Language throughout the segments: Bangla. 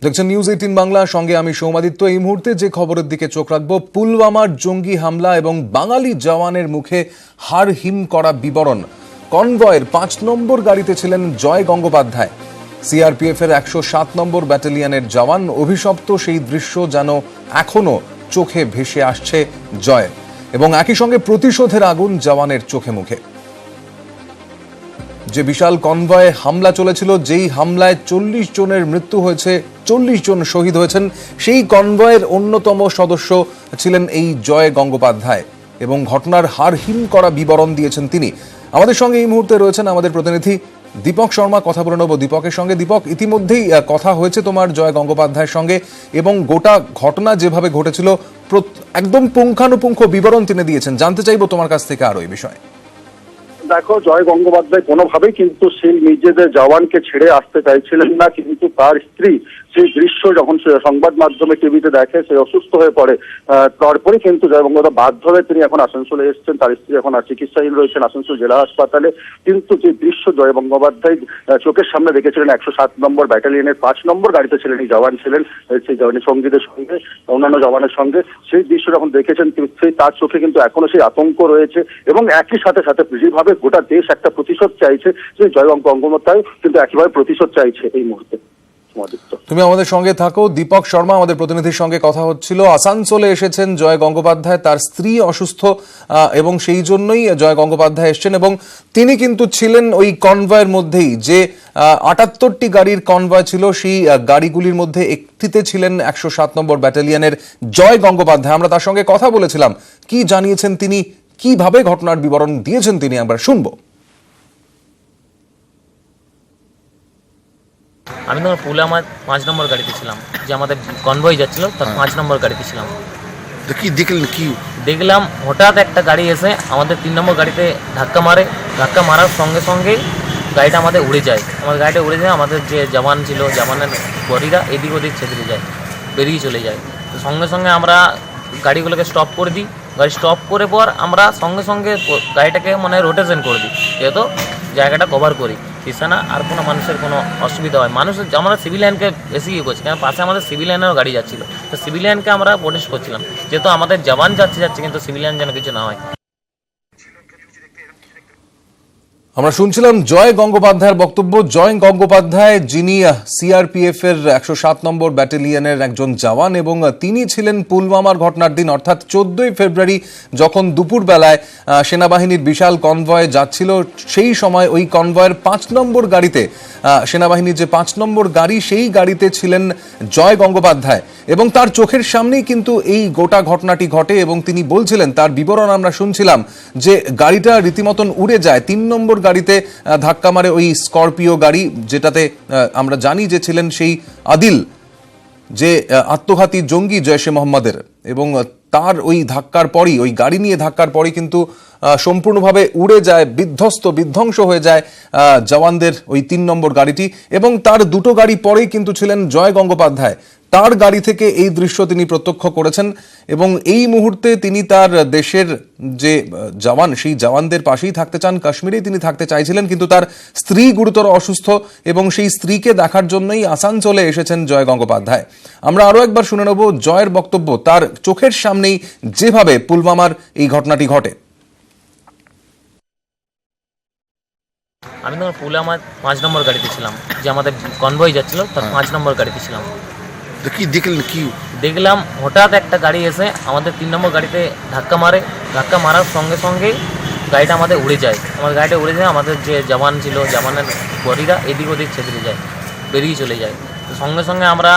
দেখছেন নিউজ 18 বাংলা, সঙ্গে আমি সৌমাদিত্য। এই মুহূর্তে যে খবরের দিকে চোখ রাখবো, পুলওয়ামার জঙ্গি হামলা এবং বাঙালি জওয়ানের মুখে হাড় হিম করা বিবরণ। কনভয়ের 5 নম্বর গাড়িতে ছিলেন জয় গঙ্গোপাধ্যায়, সিআরপিএফ এর 107 নম্বর ব্যাটালিয়নের জওয়ান। অভিশপ্ত সেই দৃশ্য যেন এখনো চোখে ভেসে আসছে জয়ের, এবং একই সঙ্গে প্রতিশোধের আগুন জওয়ানের চোখে মুখে। যে বিশাল কনভয়ে হামলা চলেছিল, যেই হামলায় 40 জনের মৃত্যু হয়েছে, 40 জন শহীদ হয়েছেন, সেই কনভয়ের অন্যতম সদস্য ছিলেন এই জয় গঙ্গোপাধ্যায়, এবং ঘটনার হাড় হিম করা বিবরণ দিয়েছেন তিনি। আমাদের সঙ্গে এই মুহূর্তে রয়েছেন আমাদের প্রতিনিধি দীপক শর্মা। কথা বলে নেব দীপকের সঙ্গে। দীপক, ইতিমধ্যেই কথা হয়েছে তোমার জয় গঙ্গোপাধ্যায়ের সঙ্গে, এবং গোটা ঘটনা যেভাবে ঘটেছিল একদম পুঙ্খানুপুঙ্খ বিবরণ তিনি দিয়েছেন। জানতে চাইবো তোমার কাছ থেকে আরো এই বিষয়ে। দেখো, জয় গঙ্গোপাধ্যায় কোনোভাবেই কিন্তু সেই নিজেদের জওয়ানকে ছেড়ে আসতে চাইছিলেন না, কিন্তু তার স্ত্রী সেই দৃশ্য যখন সংবাদ মাধ্যমে টিভিতে দেখে, সে অসুস্থ হয়ে পড়ে। তারপরে কিন্তু জয় গঙ্গোপাধ্যায় বাধ্য হয়ে তিনি এখন আসানসোলে এসেছেন। তার স্ত্রী এখন চিকিৎসাধীন রয়েছেন আসানসোল জেলা হাসপাতালে। কিন্তু যে দৃশ্য জয় গঙ্গোপাধ্যায় চোখের সামনে দেখেছিলেন, 107 নম্বর ব্যাটালিয়নের 5 নম্বর গাড়িতে ছিলেন, এই জওয়ান ছিলেন, সেই জওয়ানের সঙ্গীদের সঙ্গে, অন্যান্য জওয়ানের সঙ্গে, সেই দৃশ্য যখন দেখেছেন, সেই তার চোখে কিন্তু এখনো সেই আতঙ্ক রয়েছে। এবং একই সাথে সাথে যেভাবে গোটা দেশ একটা প্রতিশোধ চাইছে, সেই জয় গঙ্গোপাধ্যায় কিন্তু একেবারে প্রতিশোধ চাইছে এই মুহূর্তে। তুমি আমাদের সঙ্গে থাকো। দীপক শর্মা আমাদের প্রতিনিধির সঙ্গে কথা হচ্ছিল। আসানসোলে এসেছেন জয় গঙ্গোপাধ্যায়, তার স্ত্রী অসুস্থ, এবং সেই জন্যই জয় গঙ্গোপাধ্যায় এসছেন, এবং তিনি কিন্তু ছিলেন ওই কনভয়ের মধ্যেই। যে 78টি গাড়ির কনভয় ছিল, সেই গাড়িগুলির মধ্যে একটিতে ছিলেন 107 নম্বর ব্যাটালিয়নের জয় গঙ্গোপাধ্যায়। আমরা তার সঙ্গে কথা বলেছিলাম, কি জানিয়েছেন তিনি, কিভাবে ঘটনার বিবরণ দিয়েছেন তিনি, আমরা শুনবো। আমি তোমার পুলওয়ামার 5 নম্বর গাড়িতে ছিলাম, যে আমাদের কনভয় যাচ্ছিল, তার 5 নম্বর গাড়িতে ছিলাম। কি দেখলেন? কি দেখলাম, হঠাৎ একটা গাড়ি এসে আমাদের 3 নম্বর গাড়িতে ধাক্কা মারে। ধাক্কা মারার সঙ্গে সঙ্গে গাড়িটা আমাদের উড়ে যায়। আমাদের গাড়িটা উড়ে যায়, আমাদের যে জওয়ান ছিল, জওয়ানের বডিরা এদিক ওদিক ছেড়ে যায়, বেরিয়ে চলে যায়। তো সঙ্গে সঙ্গে আমরা গাড়িগুলোকে স্টপ করে দিই। গাড়ি স্টপ করে পর আমরা সঙ্গে সঙ্গে গাড়িটাকে রোটেশন করে দিই, যেহেতু জায়গাটা কভার করি, না আর কোনো মানুষের কোনো অসুবিধা হয়। মানুষের আমরা সিভিলিয়ানকে বেশি ইয়ে করছি, কারণ পাশে আমাদের সিভিলিয়ানেরও গাড়ি যাচ্ছিলো, তো সিভিলিয়ানকে আমরা প্রোটেস্ট করছিলাম, যেহেতু আমাদের জওয়ান যাচ্ছে কিন্তু সিভিলিয়ান যেন কিছু না হয়। আমরা শুনছিলাম জয় গঙ্গোপাধ্যায়ের বক্তব্য। জয় গঙ্গোপাধ্যায়, যিনি সিআরপিএফ এর 107 নম্বর ব্যাটালিয়নের একজন জওয়ান, এবং তিনি ছিলেন পুলওয়ামার ঘটনার দিন, অর্থাৎ 14ই ফেব্রুয়ারি, যখন দুপুর বেলায় সেনাবাহিনীর বিশাল কনভয় যাচ্ছিল, সেই সময় ওই কনভয়ের 5 নম্বর গাড়িতে, সেনাবাহিনীর যে 5 নম্বর গাড়ি, সেই গাড়িতে ছিলেন জয় গঙ্গোপাধ্যায়, এবং তার চোখের সামনেই কিন্তু এই গোটা ঘটনাটি ঘটে। এবং তিনি বলছিলেন, তার বিবরণ আমরা শুনছিলাম, যে গাড়িটা রীতিমতন উড়ে যায়। 3 নম্বর গাড়িতে ধাক্কা মারে ওই স্করপিও গাড়ি, যেটাতে আমরা জানি যে ছিলেন সেই আদিল, যে আত্মঘাতী জঙ্গি জৈশে মোহাম্মদের, এবং তার ওই ধাক্কার পরই, ওই গাড়ি নিয়ে ধাক্কার পরই কিন্তু সম্পূর্ণভাবে উড়ে যায়, বিধ্বংস হয়ে যায় জওয়ানদের ওই 3 নম্বর গাড়িটি। এবং তার দুটো গাড়ি পরেই কিন্তু ছিলেন জয় গঙ্গোপাধ্যায়, তার গাড়ি থেকে এই দৃশ্য তিনি প্রত্যক্ষ করেছেন। এবং এই মুহূর্তে তিনি তার দেশের যে জওয়ান, সেই জওয়ানদের পাশেই থাকতে চান, কাশ্মীরেই তিনি থাকতে চাইছিলেন, কিন্তু তার স্ত্রী গুরুতর অসুস্থ, এবং সেই স্ত্রীকে দেখার জন্যই আসানসোলে এসেছেন জয় গঙ্গোপাধ্যায়। আমরা আরো একবার শুনে নেব জয়ের বক্তব্য, তার চোখের সামনেই যেভাবে পুলওয়ামার এই ঘটনাটি ঘটে। আমি তোমার পুলওয়ামার 5 নম্বর গাড়িতে ছিলাম, যে আমাদের কনভয় যাচ্ছিল, তার 5 নম্বর গাড়িতে ছিলাম। কি দেখলেন? কি দেখলাম, হঠাৎ একটা গাড়ি এসে আমাদের 3 নম্বর গাড়িতে ধাক্কা মারে। ধাক্কা মারার সঙ্গে সঙ্গে গাড়িটা আমাদের উড়ে যায়। আমাদের গাড়িটা উড়ে যায়, আমাদের যে জওয়ান ছিল, জওয়ানের বডিরা এদিক ওদিক ছেড়ে যায়, বেরিয়ে চলে যায়। তো সঙ্গে সঙ্গে আমরা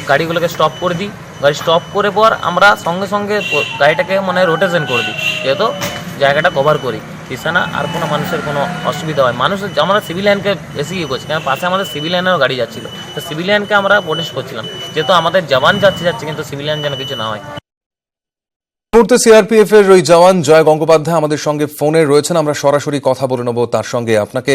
গাড়িগুলোকে স্টপ করে দিই। গাড়ি স্টপ করে পর আমরা সঙ্গে সঙ্গে গাড়িটাকে রোটেশন করে দিই, যেহেতু জায়গাটা কভার করি, না আর কোনো মানুষের কোনো অসুবিধা হয়। আমরা সিভিলিয়ানকে বেশি ইয়ে করছি, কারণ পাশে আমাদের সিভিলিয়ানেরও গাড়ি যাচ্ছিলো, তো সিভিলিয়ানকে আমরা প্রোটেস্ট করছিলাম, যেহেতু আমাদের জওয়ান যাচ্ছে কিন্তু সিভিলিয়ান যেন কিছু না হয়। মুহূর্তে সিআরপিএফ এর ওই জওয়ান জয় গঙ্গোপাধ্যায় আমাদের সঙ্গে ফোনে রয়েছেন, আমরা সরাসরি কথা বলে নেব তার সঙ্গে। আপনাকে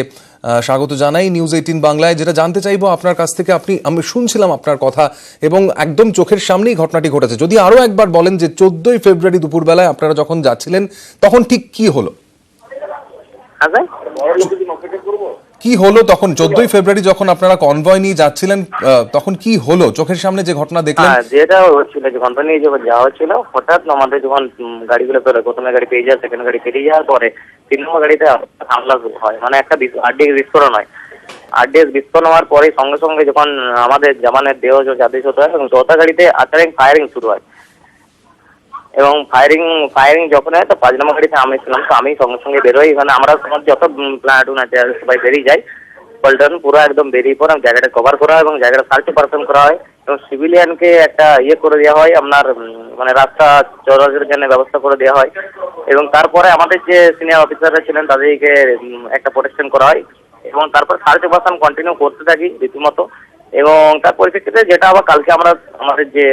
স্বাগত জানাই নিউজ 18 বাংলায়। যেটা জানতে চাইবো আপনার কাছ থেকে, আমি শুনছিলাম আপনার কথা, এবং একদম চোখের সামনেই ঘটনাটি ঘটেছে। যদি আরো একবার বলেন যে 14ই ফেব্রুয়ারি দুপুরবেলায় আপনারা যখন যাচ্ছিলেন, তখন ঠিক কি হলো? হ্যাঁ স্যার। কি হলো তখন 14ই ফেব্রুয়ারি যখন আপনারা কনভয় নিয়ে যাচ্ছিলেন, তখন কি হলো চোখের সামনে যে ঘটনা দেখলেন? হ্যাঁ, যেটা হচ্ছিল যে কোম্পানি যখন যাওয়া হচ্ছিল, হঠাৎ আমাদের যখন গাড়িগুলো পেরোয়, প্রথমে গাড়ি পেয়ে যায়, সেকেন্ড গাড়ি পেরিয়ে যাওয়ার পরে 3 নম্বর গাড়িতে হামলা হয়, মানে একটা আরডিএক্স বিস্ফোরণ হয়। আরডিএক্স বিস্ফোরণ হওয়ার পরে সঙ্গে সঙ্গে যখন আমাদের জওয়ানের দেহ যাদেশ হতে হয় এবং চৌথা গাড়িতে আচারিক ফায়ারিং শুরু হয়। এবং ফায়ারিং যখন হয় তো 5 নম্বর গাড়িতে আমি ছিলাম, তো আমি সঙ্গে সঙ্গে বেরোই। এখানে আমরা যত প্লাটুন আছে সবাই বেরিয়ে যাই, পল্টন পুরো একদম বেরিয়ে পড়ে জায়গাটা কভার করা হয় এবং জায়গাটা সার্চ অপারেশন করা হয় এবং সিভিলিয়ানকে একটা করে দেওয়া হয়, আপনার মানে রাস্তা চলাচলের জন্য ব্যবস্থা করে দেওয়া হয়। এবং তারপরে আমাদের যে সিনিয়র অফিসাররা ছিলেন তাদেরকে একটা প্রোটেকশন করা হয় এবং তারপর সার্চ অপারেশন কন্টিনিউ করতে থাকি রীতিমতো। এবং তার পরিপ্রেক্ষিতে যেটা আবার কালকে আমরা আমাদের যে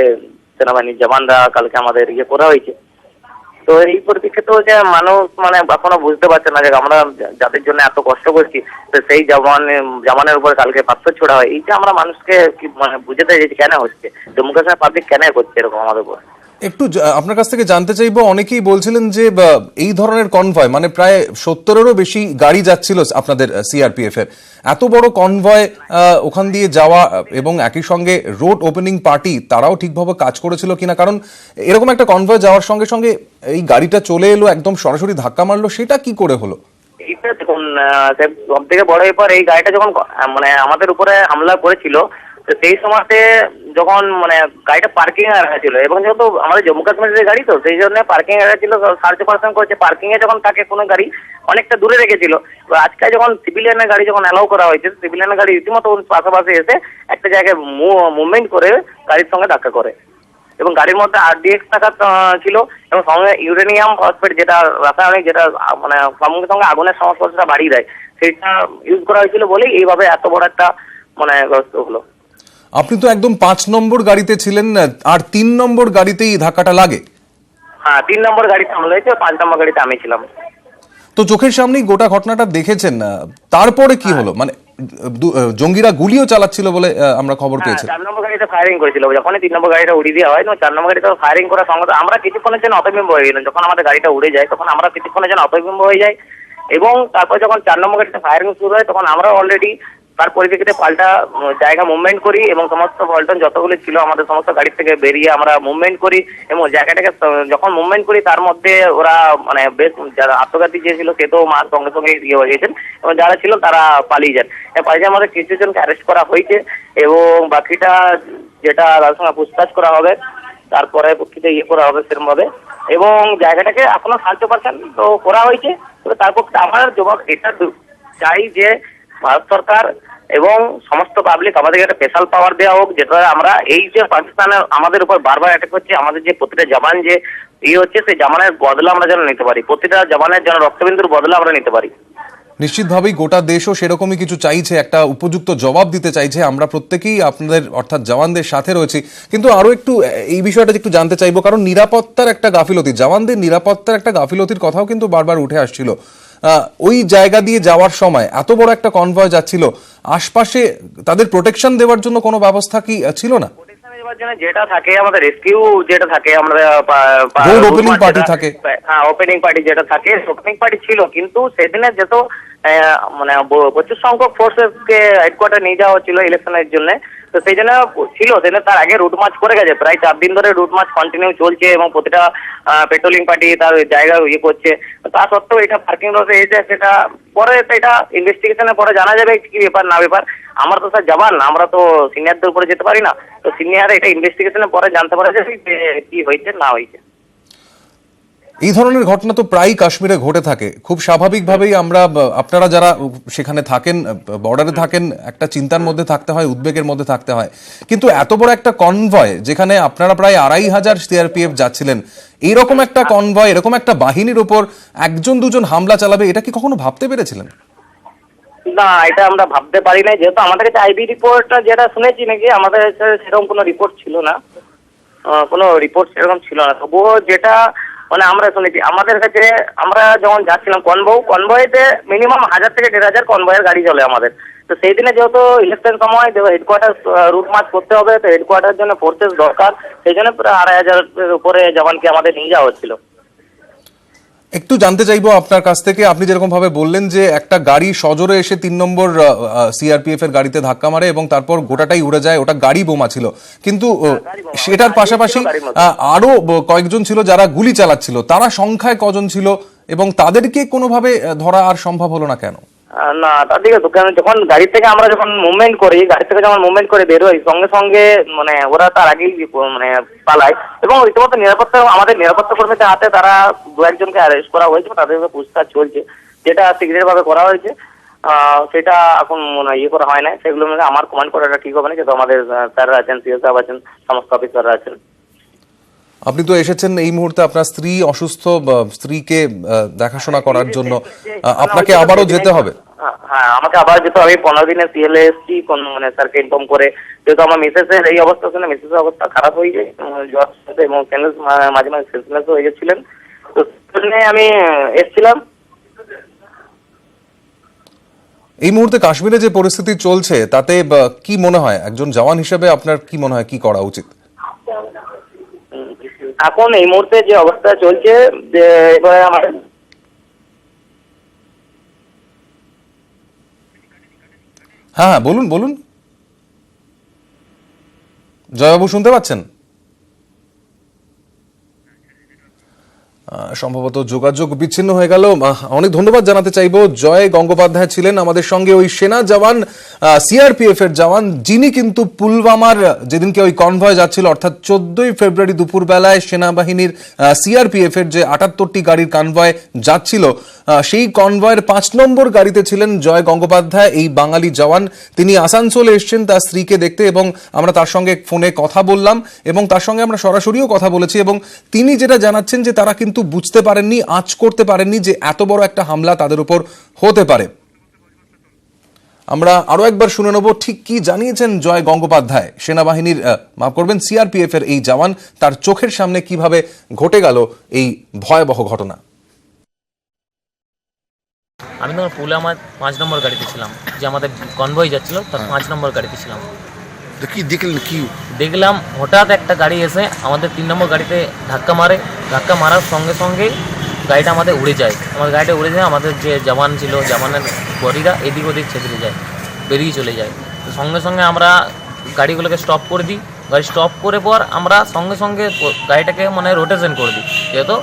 সেনাবাহিনীর জওয়ানরা কালকে আমাদের করা হয়েছে, তো এই পরিপ্রেক্ষিতে যে মানুষ মানে এখনো বুঝতে পারছে না যে আমরা যাদের জন্য এত কষ্ট করছি, তো সেই জওয়ানের উপর কালকে পাথর ছোড়া হয়। এই যে আমরা মানুষকে মানে বুঝতে চাই কেন হচ্ছে, জম্মু কাশ্মীর পাবলিক কেন করছে এরকম আমাদের উপর। একটু আপনার কাছ থেকে জানতে চাইবো, অনেকেই বলছিলেন যে এই ধরনের কনভয় মানে প্রায় 70-এরও বেশি গাড়ি যাচ্ছিল আপনাদের সিআরপিএফ এর, এত বড় কনভয় ওখান দিয়ে যাওয়া এবং একই সঙ্গে রোড ওপেনিং পার্টি তারাও ঠিকভাবে কাজ করেছিল কিনা? কারণ এরকম একটা কনভয় যাওয়ার সঙ্গে সঙ্গে এই গাড়িটা চলে এলো, একদম সরাসরি ধাক্কা মারলো, সেটা কি করে হলো? এইটা দেখুন, সব থেকে বড় ব্যাপার, এই গাড়িটা যখন মানে আমাদের উপরে হামলা করেছিল, তো সেই সময়তে যখন মানে গাড়িটা পার্কিং এ রাখা ছিল এবং যেহেতু আমাদের জম্মু কাশ্মীরের গাড়ি, তো সেই জন্য পার্কিং এ রাখা ছিল, সার্চ অপারেশন করেছে। পার্কিং এ যখন তাকে কোনো গাড়ি অনেকটা দূরে রেখেছিল, আজকে যখন সিভিলিয়ানের গাড়ি যখন অ্যালাউ করা হয়েছে, সিভিলিয়ানের গাড়ি রীতিমতো পাশাপাশি এসে একটা জায়গায় মুভমেন্ট করে গাড়ির সঙ্গে ধাক্কা করে এবং গাড়ির মধ্যে আরডিএক্স টাকা ছিল এবং সঙ্গে ইউরেনিয়াম ফসফেট, যেটা রাসায়নিক, যেটা মানে সঙ্গে সঙ্গে আগুনের সংস্পর্শটা বাড়িয়ে দেয়, সেটা ইউজ করা হয়েছিল বলেই এইভাবে এত বড় একটা মানে গ্রস্ত হলো। আপনি তো একদম 5 নম্বর গাড়িতে ছিলেন, আর 3 নম্বর গাড়িতেই ধাক্কাটা লাগে? হ্যাঁ, 3 নম্বর গাড়িতে হামলা হয়েছে, 5 নম্বর গাড়িতে আমি ছিলাম। তো চোখের সামনেই গোটা ঘটনাটা দেখেছেন, তারপরে কি হলো? মানে জঙ্গিরা গুলিও চালাচ্ছিল বলে আমরা খবর পেয়েছি। 4 নম্বর গাড়িতে ফায়ারিং করেছিল, যখন 3 নম্বর গাড়িটা উড়িয়ে দেওয়া হয়, 4 নম্বর গাড়িতে ফায়ারিং করার সঙ্গে আমরা কিছুক্ষণের জন্য অতবিম্ব হয়ে গেলাম। যখন আমাদের গাড়িটা উড়ে যায় তখন আমরা কিছুক্ষণের জন্য অতবিম্ব হয়ে যাই এবং তারপর যখন 4 নম্বর গাড়িতে ফায়ারিং শুরু হয় তখন আমরা অলরেডি তার পরিপ্রেক্ষিতে পাল্টা জায়গা মুভমেন্ট করি এবং সমস্ত পল্টন যতগুলো ছিল আমাদের সমস্ত গাড়ি থেকে বেরিয়ে আমরা মুভমেন্ট করি এবং জায়গাটাকে যখন মুভমেন্ট করি তার মধ্যে ওরা মানে বেশ যারা আত্মঘাতী যে ছিল সে তো মার সঙ্গে সঙ্গে হয়ে গেছেন এবং যারা ছিল তারা পালিয়ে যান। পালিয়ে আমাদের কিছু জনকে অ্যারেস্ট করা হয়েছে এবং বাকিটা যেটা তার সঙ্গে পুছতাছ করা হবে, তারপরে পক্ষিতে করা হবে সেরকম ভাবে এবং জায়গাটাকে এখনো 60% তো করা হয়েছে। তবে তারপর আমার জবাব এটা চাই যে ভারত সরকার এবং সমস্ত পাবলিক আমাদেরকে একটা স্পেশাল পাওয়ার দেওয়া হোক, যেটা আমরা এই যে পাকিস্তানের আমাদের উপর বারবার অ্যাটাক হচ্ছে, আমাদের যে প্রতিটা জওয়ান যে হচ্ছে সেই জওয়ানের বদলা আমরা যেন নিতে পারি, প্রতিটা জওয়ানের যেন রক্তবিন্দুর বদলা আমরা নিতে পারি। নিশ্চিতভাবেই গোটা দেশও সেরকমই কিছু চাইছে, একটা উপযুক্ত জবাব দিতে চাইছে। আমরা প্রত্যেকেই আপনাদের অর্থাৎ জওয়ানদের সাথে রয়েছি, কিন্তু আরো একটু এই বিষয়টা একটু জানতে চাইবো, কারণ নিরাপত্তার একটা গাফিলতি, জওয়ানদের নিরাপত্তার একটা গাফিলতির কথাও কিন্তু বারবার উঠে আসছিল। ওই জায়গা দিয়ে যাওয়ার সময় এত বড় একটা কনভয় যাচ্ছিল, আশপাশে তাদের প্রোটেকশন দেওয়ার জন্য কোনো ব্যবস্থা কি ছিল না? যেটা থাকে আমাদের রেস্কিউ যেটা থাকে, আমরা রোড ওপেনিং পার্টি থাকে, হ্যাঁ ওপেনিং পার্টি যেটা থাকে, ওপেনিং পার্টি ছিল, কিন্তু সেদিনে যত মানে প্রচুর সংখ্যক ফোর্সেসকে হেডকোয়ার্টার নিয়ে যাওয়া হচ্ছিল ইলেকশনের জন্য, তো সেই জন্য ছিল সেদিনে তার আগে রুট মার্চ করে গেছে, প্রায় 4 দিন ধরে রুট মার্চ কন্টিনিউ চলছে এবং প্রতিটা পেট্রোলিং পার্টি তার জায়গায় করছে। তা সত্ত্বেও এটা পার্কিং লটে এসে সেটা পরে এটা ইনভেস্টিগেশনের পরে জানা যাবে কি ব্যাপার না ব্যাপার। আমরা তো স্যার জওয়ান, আমরা তো সিনিয়রদের উপরে যেতে পারি না, তো সিনিয়র এটা ইনভেস্টিগেশনের পরে জানতে পারা যাবে যে কি হয়েছে না হয়েছে। এই ধরনের ঘটনা তো প্রায়ই কাশ্মীরে ঘটে থাকে, খুব স্বাভাবিকভাবেই আমরা আপনারা যারা সেখানে থাকেন, বর্ডারে থাকেন, একটা চিন্তার মধ্যে থাকতে হয়, উদ্বেগের মধ্যে থাকতে হয়। কিন্তু এত বড় একটা কনভয় যেখানে আপনারা প্রায় 2500 সিআরপিএফ যাচ্ছিলেন, এইরকম একটা কনভয়, এরকম একটা বাহিনীর উপর 1-2 হামলা চালাবে, এটা কি কখনো ভাবতে পেরেছিলেন? না, এটা আমরা ভাবতে পারি না, যেহেতু আমাদের কাছে আইবি রিপোর্টটা যেটা শুনেছি নাকি আমাদের সেরকম কোনো রিপোর্ট ছিল না, কোনো রিপোর্ট সেরকম ছিল না। তবুও যেটা মানে আমরা শুনেছি আমাদের কাছে, আমরা যখন যাচ্ছিলাম কনভয়েতে মিনিমাম 1000 থেকে 1500 কনভয়ের গাড়ি চলে আমাদের। তো সেই দিনে যেহেতু ইলেকশন সময় হেডকোয়ার্টার রুট মার্চ করতে হবে, তো হেডকোয়ার্টার জন্য ফোর্সেস দরকার, সেই জন্য প্রায় 2500 উপরে জওয়ানকে আমাদের নিয়ে যাওয়া হচ্ছিল। একটু জানতে চাইবো আপনার কাছ থেকে, আপনি যেরকম ভাবে বললেন যে একটা গাড়ি সজোরে এসে 3 নম্বর সিআরপিএফ এর গাড়িতে ধাক্কা মারে এবং তারপর গোটাটাই উড়ে যায়, ওটা গাড়ি বোমা ছিল, কিন্তু সেটার পাশাপাশি আরো কয়েকজন ছিল যারা গুলি চালাচ্ছিল, তারা সংখ্যায় কজন ছিল এবং তাদেরকে কোনোভাবে ধরা আর সম্ভব হলো না কেন? না তার দিকে তো কেন, যখন গাড়ি থেকে আমরা যখন মুভমেন্ট করি, গাড়ি থেকে যখন মুভমেন্ট করে বেরোই, সঙ্গে সঙ্গে মানে ওরা তার আগেই মানে পালায় এবং রীতিমতো আমাদের নিরাপত্তা কর্মীদের হাতে তারা 2-1 জনকে অ্যারেস্ট করা হয়েছে, তাদের পুছতাছ চলছে, যেটা সিক্রেট ভাবে করা হয়েছে। সেটা এখন করা হয় না, সেগুলো আমার কমান্ড করাটা ঠিক হবে না, যেহেতু আমাদের স্যাররা আছেন, সিএস সাহেব আছেন, সমস্ত অফিসাররা আছেন। আপনি তো এসেছেন এই মুহূর্তে, আপনার স্ত্রী অসুস্থ, স্ত্রীকে দেখাশোনা করার জন্য আপনাকে আবারও যেতে হবে। হ্যাঁ, আমাকে আবার যেতে হবে। 15 দিনের সিএলএ এসছি, মানে স্যারকে ইনফর্ম করে, যেহেতু আমার মিসেসের এই অবস্থা শুনে মিসেসের অবস্থা খারাপ হয়ে যায়, জ্বর এবং মাঝে মাঝে সেন্সলেস হয়ে গেছিলেন, তো আমি এসেছিলাম। এই মুহূর্তে কাশ্মীরে যে পরিস্থিতি চলছে তাতে কি মনে হয়, একজন জওয়ান হিসেবে আপনার কি মনে হয় কি করা উচিত? এখন এই মুহূর্তে যে অবস্থা চলছে, যে এবারে আমাদের হ্যাঁ বলুন বলুন, জয়বাবু শুনতে পাচ্ছেন? সম্ভবত যোগাযোগ বিচ্ছিন্ন হয়ে গেল। অনেক ধন্যবাদ জানাতে চাইবো, জয় গঙ্গোপাধ্যায় ছিলেন আমাদের সঙ্গে, ওই সেনা জওয়ান, সিআরপিএফ এর জওয়ান, যিনি কিন্তু পুলওয়ামার যেদিনকে ওই কনভয় যাচ্ছিল, অর্থাৎ 14ই ফেব্রুয়ারি দুপুর বেলায় সেনাবাহিনীর সিআরপিএফ এর যে 78টি গাড়ির কনভয় যাচ্ছিল, সেই কনভয়ের 5 নম্বর গাড়িতে ছিলেন জয় গঙ্গোপাধ্যায়, এই বাঙালি জওয়ান। তিনি আসানসোলে এসেছেন তার স্ত্রীকে দেখতে এবং আমরা তার সঙ্গে ফোনে কথা বললাম এবং তার সঙ্গে আমরা সরাসরিও কথা বলেছি এবং তিনি যেটা জানাচ্ছেন যে তারা কিন্তু বুঝতে পারেননি, আঁচ করতে পারেননি যে এত বড় একটা হামলা তাদের উপর হতে পারে। আমরা আরো একবার শুনে নেব ঠিক কি জানিয়েছেন জয় গঙ্গোপাধ্যায়, সেনাবাহিনীর মাফ করবেন সিআরপিএফ এর এই জওয়ান, তার চোখের সামনে কিভাবে ঘটে গেল এই ভয়াবহ ঘটনা। আমি তখন পুলওয়ামার 5 নম্বর গাড়িতে ছিলাম, যে আমাদের কনভয় যাচ্ছিল তার 5 নম্বর গাড়িতে ছিলাম। কি দেখলেন কি? দেখলাম হঠাৎ একটা গাড়ি এসে আমাদের 3 নম্বর গাড়িতে ধাক্কা মারে, ধাক্কা মারার সঙ্গে সঙ্গে গাড়িটা আমাদের উড়ে যায়। আমার গাড়িটা উড়ে যায়, আমাদের যে জওয়ান ছিল, জওয়ানের বডিরা এদিক ওদিক ছেড়ে যায়, বেরিয়ে চলে যায়। তো সঙ্গে সঙ্গে আমরা গাড়িগুলোকে স্টপ করে দিই, গাড়ি স্টপ করে পর আমরা সঙ্গে সঙ্গে গাড়িটাকে মানে রোটেশন করে দিই, যেহেতু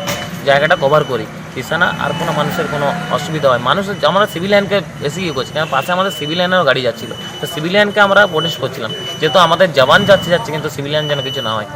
জায়গাটা কভার করি, দিচ্ছে না আর কোনো মানুষের কোনো অসুবিধা হয়। মানুষের আমরা সিভিলিয়ানকে বেশি ইয়ে করছি, কারণ পাশে আমাদের সিভিলিয়ানেরও গাড়ি যাচ্ছিলো, তো সিভিলিয়ানকে আমরা প্রোটেক্ট করছিলাম, যেহেতু আমাদের জওয়ান যাচ্ছে কিন্তু সিভিলিয়ান যেন কিছু না হয়।